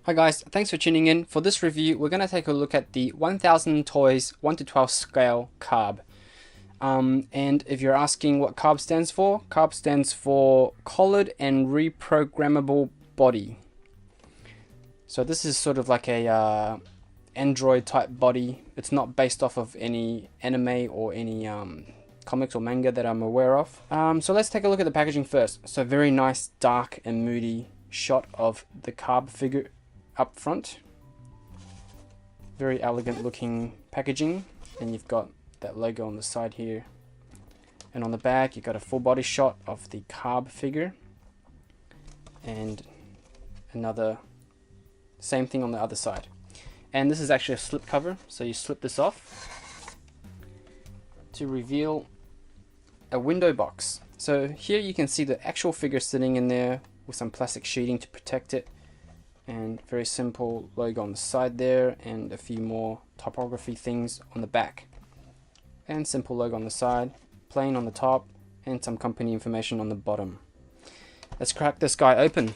Hi guys, thanks for tuning in. For this review, we're going to take a look at the 1000 Toys 1 to 12 scale CaRB. And if you're asking what CaRB stands for Collared and Reprogrammable Body. So this is sort of like a Android type body. It's not based off of any anime or any comics or manga that I'm aware of. So let's take a look at the packaging first. So very nice, dark and moody shot of the CaRB figure up front. Very elegant looking packaging, and you've got that logo on the side here, and on the back you've got a full body shot of the CaRB figure, and another same thing on the other side. And this is actually a slip cover, so you slip this off to reveal a window box. So here you can see the actual figure sitting in there with some plastic sheeting to protect it, and very simple logo on the side there, and a few more typography things on the back, and simple logo on the side, plain on the top, and some company information on the bottom. Let's crack this guy open.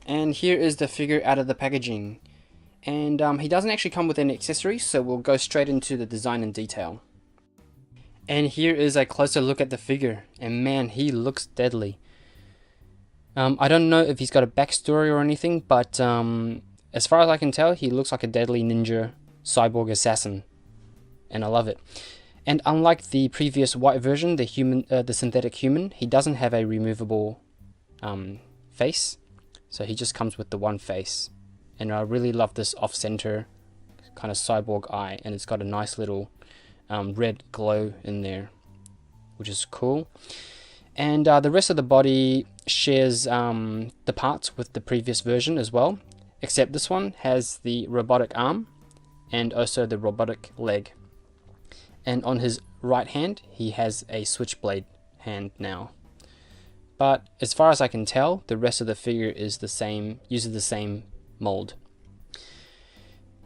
And here is the figure out of the packaging. And he doesn't actually come with any accessories, so we'll go straight into the design and detail. And here is a closer look at the figure, and man, he looks deadly. I don't know if he's got a backstory or anything, but as far as I can tell, he looks like a deadly ninja cyborg assassin, and I love it. And unlike the previous white version, the synthetic human, he doesn't have a removable face, so he just comes with the one face. And I really love this off-center kind of cyborg eye, and it's got a nice little red glow in there, which is cool. And the rest of the body shares the parts with the previous version as well, except this one has the robotic arm and also the robotic leg. And on his right hand, he has a switchblade hand now. But as far as I can tell, the rest of the figure is the same, uses the same mold.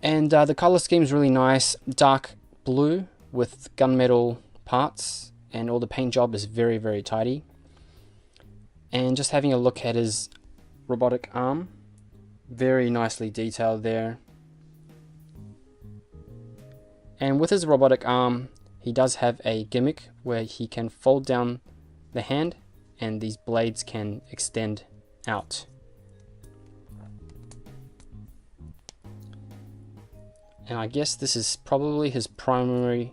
And the color scheme is really nice, dark blue with gunmetal parts, and all the paint job is very, very tidy. And just having a look at his robotic arm, very nicely detailed there. And with his robotic arm, he does have a gimmick where he can fold down the hand and these blades can extend out. And I guess this is probably his primary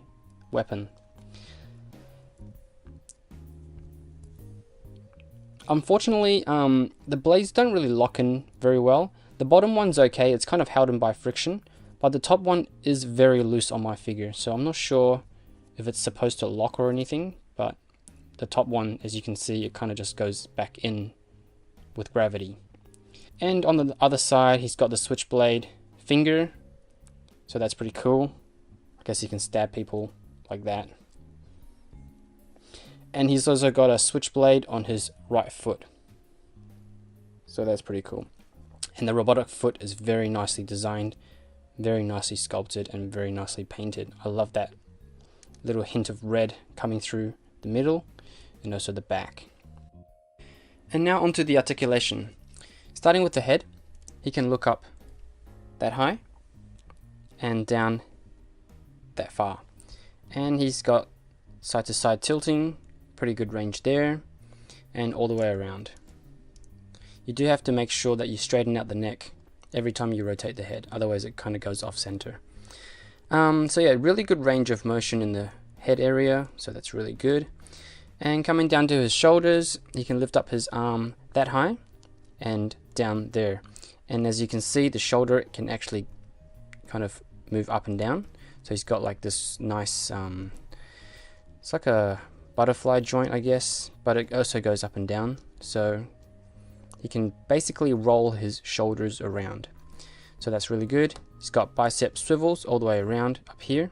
weapon. Unfortunately, the blades don't really lock in very well. The bottom one's okay, it's kind of held in by friction, but the top one is very loose on my figure, so I'm not sure if it's supposed to lock or anything, but the top one, as you can see, it kind of just goes back in with gravity. And on the other side, he's got the switchblade finger, so that's pretty cool. I guess he can stab people like that. And he's also got a switchblade on his right foot, so that's pretty cool. And the robotic foot is very nicely designed, very nicely sculpted, and very nicely painted. I love that little hint of red coming through the middle and also the back. And now onto the articulation. Starting with the head, he can look up that high and down that far. And he's got side to side tilting, pretty good range there, and all the way around. You do have to make sure that you straighten out the neck every time you rotate the head, otherwise it kind of goes off center. So yeah, really good range of motion in the head area, so that's really good. And coming down to his shoulders, he can lift up his arm that high and down there. And as you can see, the shoulder can actually kind of move up and down. So he's got like this nice, it's like a butterfly joint, I guess, but it also goes up and down. So he can basically roll his shoulders around. So that's really good. He's got bicep swivels all the way around up here.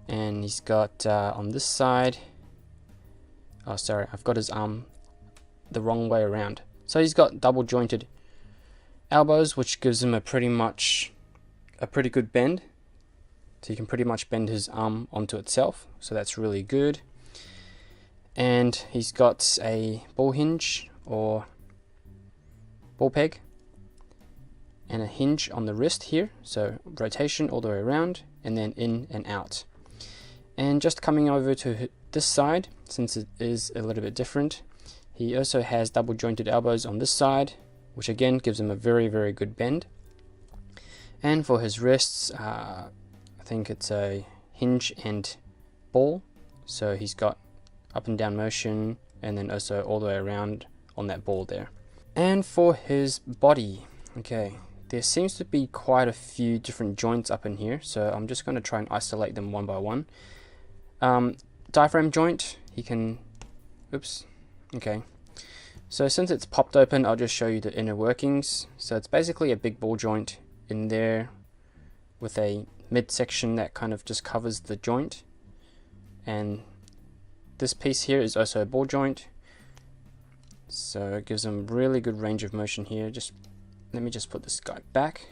And he's got on this side, oh sorry, I've got his arm the wrong way around. So he's got double jointed elbows, which gives him a pretty good bend So you can pretty much bend his arm onto itself, so that's really good. And he's got a ball hinge or ball peg and a hinge on the wrist here, so rotation all the way around and then in and out. And just coming over to this side, since it is a little bit different, he also has double jointed elbows on this side, which again gives him a very, very good bend. And for his wrists, I think it's a hinge and ball, so he's got up and down motion and then also all the way around on that ball there. And for his body, okay, there seems to be quite a few different joints up in here, so I'm just going to try and isolate them one by one. Diaphragm joint, he can, oops, okay. So since it's popped open, I'll just show you the inner workings. So it's basically a big ball joint in there with a midsection that kind of just covers the joint. And this piece here is also a ball joint. So it gives him really good range of motion here. Just let me just put this guy back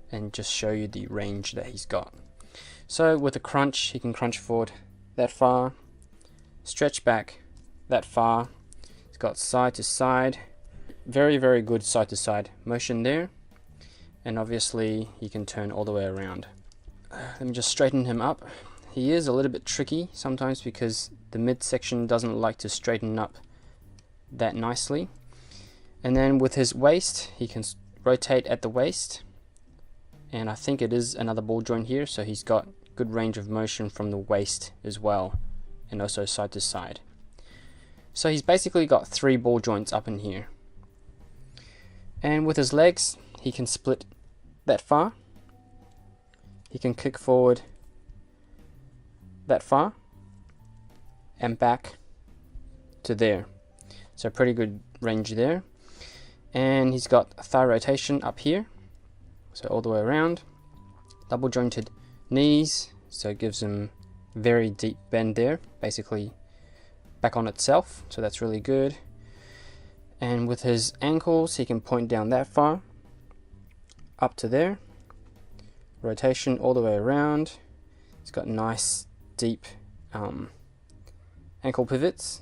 and just show you the range that he's got. So with a crunch, he can crunch forward that far, stretch back that far. He's got side to side, very, very good side to side motion there. And obviously he can turn all the way around. Let me just straighten him up. He is a little bit tricky sometimes because the midsection doesn't like to straighten up that nicely. And then with his waist, he can rotate at the waist. And I think it is another ball joint here, so he's got good range of motion from the waist as well, and also side to side. So he's basically got 3 ball joints up in here. And with his legs, he can split that far. He can kick forward that far and back to there. So pretty good range there. And he's got thigh rotation up here, so all the way around. Double jointed knees, so it gives him very deep bend there, basically back on itself, so that's really good. And with his ankles, he can point down that far up to there, rotation all the way around. He's got nice deep ankle pivots,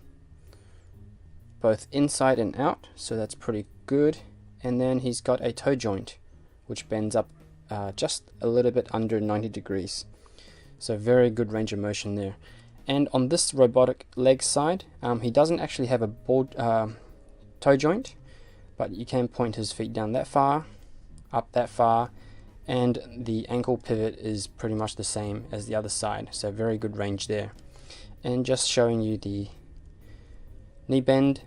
both inside and out, so that's pretty good. And then he's got a toe joint which bends up just a little bit under 90 degrees, so very good range of motion there. And on this robotic leg side, he doesn't actually have a toe joint, but you can point his feet down that far, up that far, and the ankle pivot is pretty much the same as the other side, so very good range there. And just showing you the knee bend,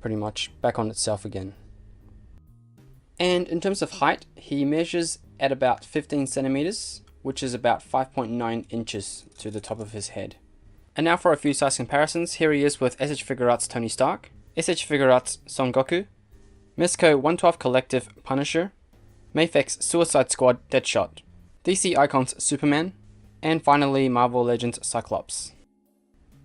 pretty much back on itself again. And in terms of height, he measures at about 15 centimeters, which is about 5.9 inches to the top of his head. And now for a few size comparisons. Here he is with SH Figuarts Tony Stark, SH Figuarts Son Goku, Mezco 112 Collective Punisher, Mafex Suicide Squad Deadshot, DC Icons Superman, and finally Marvel Legends Cyclops.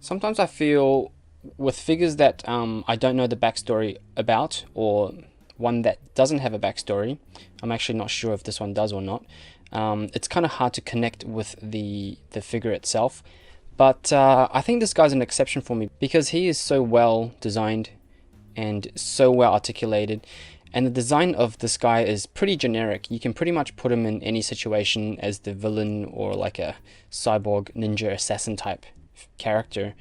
Sometimes I feel with figures that I don't know the backstory about, or one that doesn't have a backstory, I'm actually not sure if this one does or not, it's kind of hard to connect with the figure itself. But I think this guy's an exception for me because he is so well designed and so well articulated, and the design of this guy is pretty generic. You can pretty much put him in any situation as the villain or like a cyborg ninja assassin type character.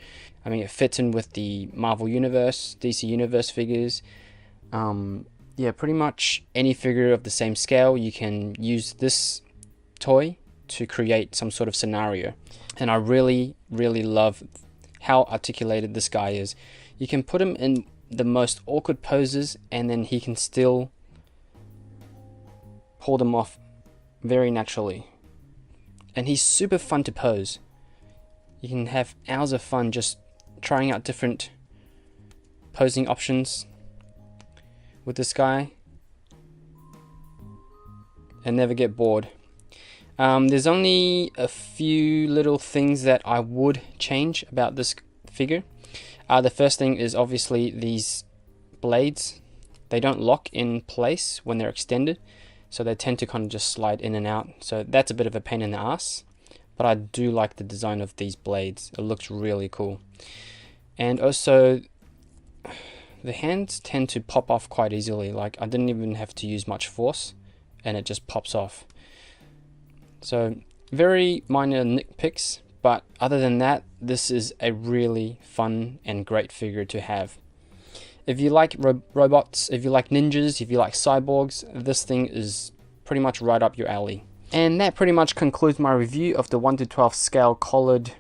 I mean, it fits in with the Marvel Universe, DC Universe figures. Yeah, pretty much any figure of the same scale, you can use this toy to create some sort of scenario. And I really, really love how articulated this guy is. You can put him in the most awkward poses and then he can still pull them off very naturally. And he's super fun to pose. You can have hours of fun just trying out different posing options with this guy and never get bored. There's only a few little things that I would change about this figure. The first thing is obviously these blades. They don't lock in place when they're extended, so they tend to kind of just slide in and out, so that's a bit of a pain in the ass. But I do like the design of these blades. It looks really cool. And also the hands tend to pop off quite easily. Like, I didn't even have to use much force and it just pops off. So very minor nitpicks, but other than that, this is a really fun and great figure to have. If you like robots, if you like ninjas, if you like cyborgs, this thing is pretty much right up your alley. And that pretty much concludes my review of the 1:12 scale collared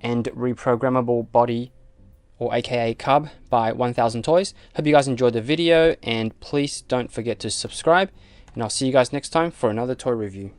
and reprogrammable body, or aka CaRB, by 1000 Toys. Hope you guys enjoyed the video, and please don't forget to subscribe, and I'll see you guys next time for another toy review.